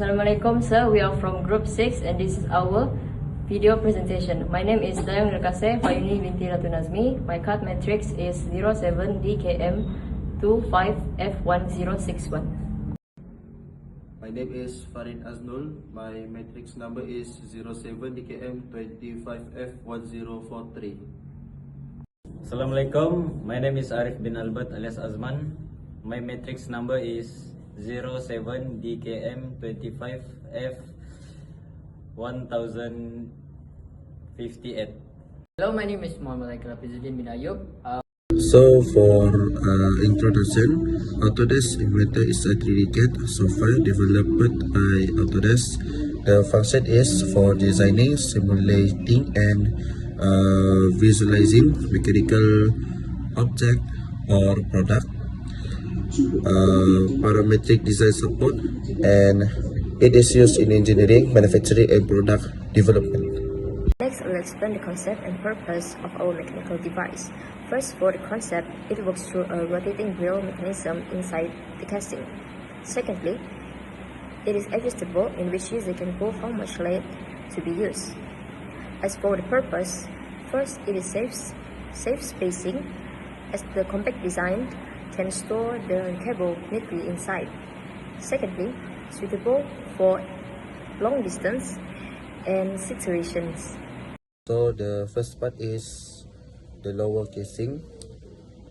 Assalamualaikum sir, we are from group 6 and this is our video presentation. My name is Dayang Nilkase Fayuni binti Ratu Nazmi. My card matrix is 07DKM25F1061. My name is Farid Aznul. My matrix number is 07DKM25F1043. Assalamualaikum, my name is Arif bin Albert alias Azman. My matrix number is 07DKM25F1058. Hello, my name is Muhammad Aikal Fizuddin bin Ayub. So for introduction, Autodesk Inventor is a 3D CAD software developed by Autodesk. The function is for designing, simulating, and visualizing mechanical object or product, parametric design support, and it is used in engineering, manufacturing, and product development. Next, I'll explain the concept and purpose of our mechanical device. First, for the concept, it works through a rotating wheel mechanism inside the casting. Secondly, it is adjustable, in which user can pull how much lead to be used. As for the purpose, first, it is safe spacing, as the compact design can store the cable neatly inside. Secondly, suitable for long distance and situations. So the first part is the lower casing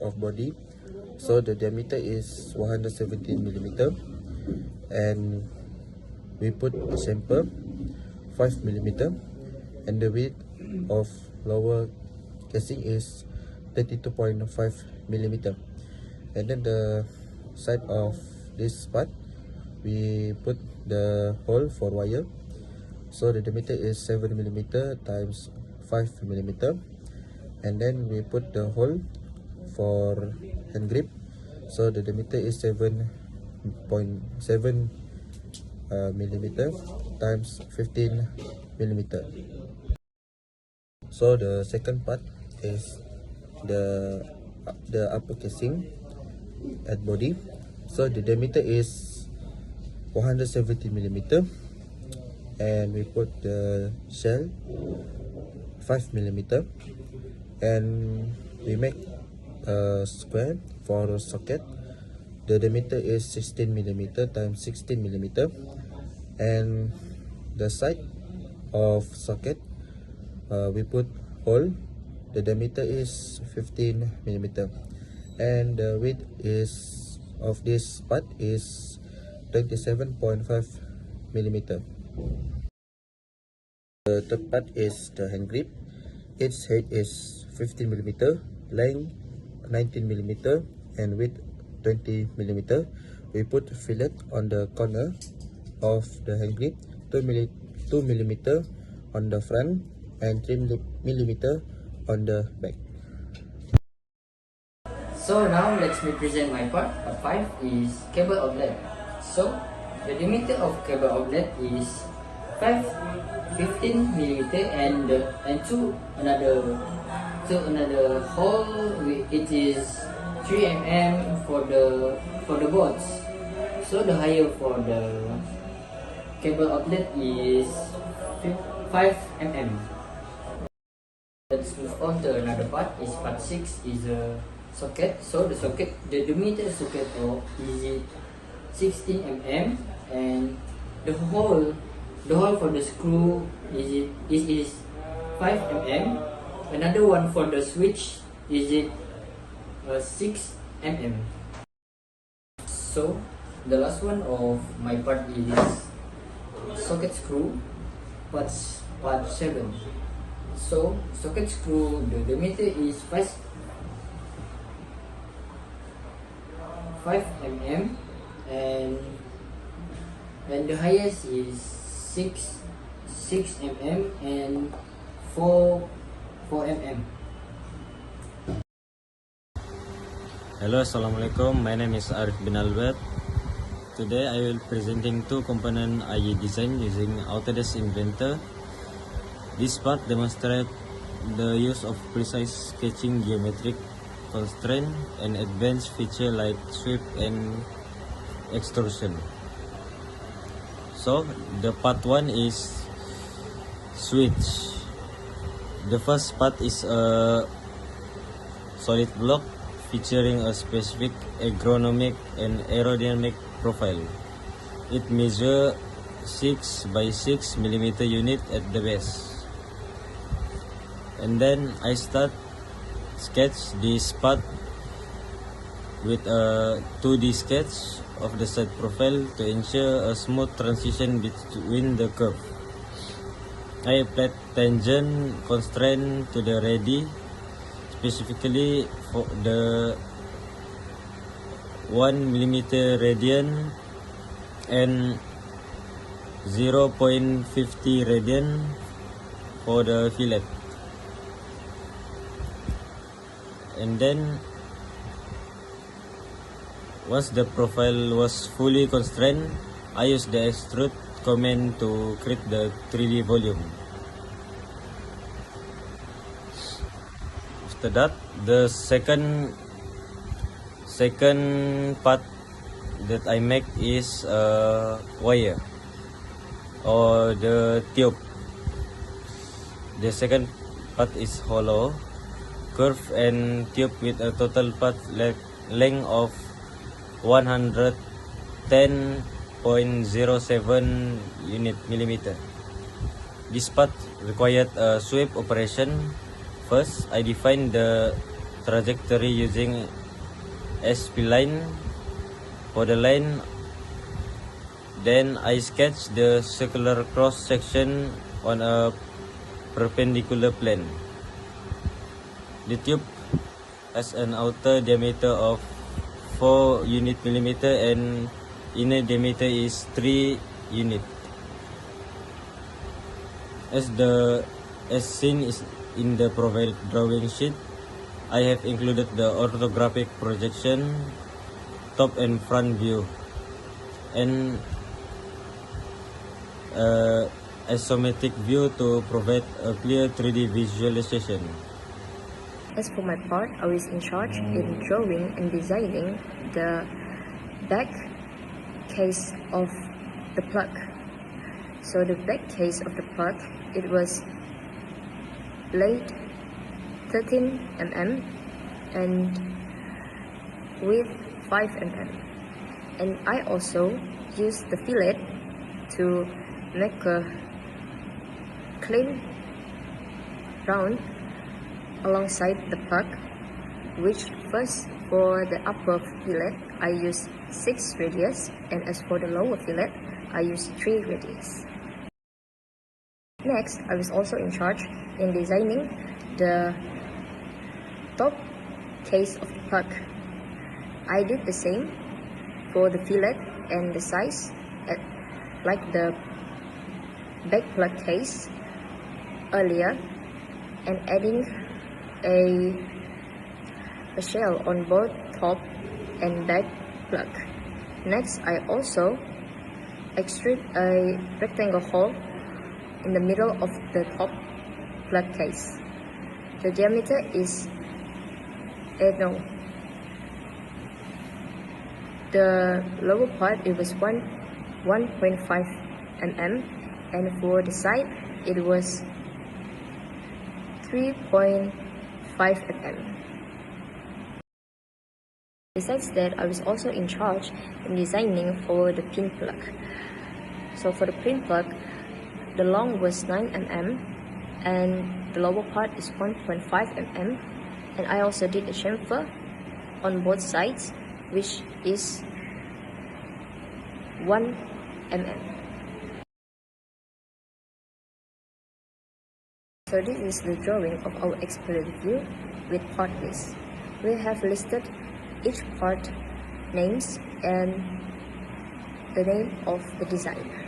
of body. So the diameter is 117 mm, and we put a chamfer 5 mm, and the width of lower casing is 32.5 mm. And then the side of this part, we put the hole for wire. So the diameter is 7 mm times 5 mm, and then we put the hole for hand grip. So the diameter is 7.7 mm times 15 mm. So the second part is the upper casing at body. So the diameter is 170 mm, and we put the shell 5 mm, and we make a square for a socket. The diameter is 16 mm times 16 mm, and the side of socket we put hole. The diameter is 15 mm, and the width is of this part is 27.5 mm. The third part is the hand grip. Its height is 15 mm, length 19 mm, and width 20 mm. We put fillet on the corner of the hand grip, 2 mm on the front, and 3 mm on the back. So now let me present my part. Part 5 is cable outlet. So the diameter of cable outlet is 15 mm, and to another hole, it is 3 mm for the boards. So the higher for the cable outlet is 5 mm. Let's move on to another part. Is part 6 is a socket. So the diameter socket is 16 mm, and the hole for the screw is 5 mm. Another one for the switch is 6 mm. So the last one of my part is socket screw, part 7. So socket screw, the diameter is 5 mm, and the highest is 6 mm and 4 mm. Hello, Assalamualaikum, my name is Arif bin Albert. Today I will presenting two component IE design using Autodesk Inventor. This part demonstrates the use of precise sketching, geometric constraint, and advanced feature like sweep and extrusion. So the part 1 is switch. The first part is a solid block featuring a specific agronomic and aerodynamic profile. It measures 6 by 6 millimeter unit at the base. And then I sketch this part with a 2D sketch of the side profile to ensure a smooth transition between the curve. I applied tangent constraint to the ready, specifically for the 1 millimeter radian and 0.50 radian for the fillet. And then once the profile was fully constrained, I used the extrude command to create the 3D volume. After that, the second part that I make is a wire or the tube. The second part is hollow, curved and tube with a total path length of 110.07 millimeter. This part required a sweep operation. First, I define the trajectory using SP line for the line. Then I sketch the circular cross section on a perpendicular plane. The tube has an outer diameter of 4 unit millimeter and inner diameter is 3 unit. As seen is in the provided drawing sheet, I have included the orthographic projection, top and front view, and isometric view to provide a clear 3D visualization. As for my part, I was in charge in drawing and designing the back case of the plug. So the back case of the plug, it was laid 13 mm and width 5 mm. And I also used the fillet to make a clean round alongside the plug, which first for the upper fillet I use 6 radius, and as for the lower fillet I use 3 radius. Next, I was also in charge in designing the top case of the plug. I did the same for the fillet and the size like the back plug case earlier, and adding a shell on both top and back plug. Next, I also extrude a rectangle hole in the middle of the top plug case. The diameter is the lower part, it was 1.5 mm, and for the side it was 3.5 mm. Besides that, I was also in charge in designing for the pin plug. So for the pin plug, the long was 9 mm and the lower part is 1.5 mm, and I also did a chamfer on both sides, which is 1 mm. So this is the drawing of our expert view with part list. We have listed each part names and the name of the designer.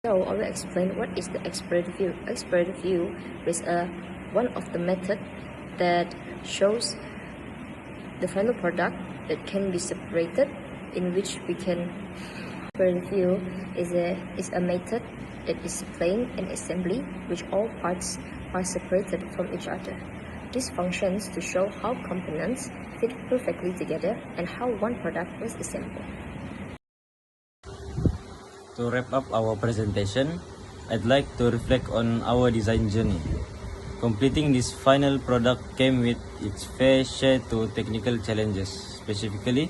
So I will explain what is the expert view. Expert view is one of the method that shows the final product that can be separated, in which we can. Expert view is a method that displays an assembly which all parts are separated from each other. This functions to show how components fit perfectly together and how one product was assembled. To wrap up our presentation, I'd like to reflect on our design journey. Completing this final product came with its fair share to technical challenges. Specifically,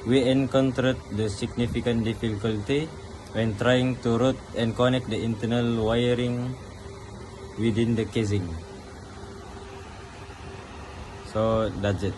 we encountered the significant difficulty when trying to route and connect the internal wiring within the casing. So that's it.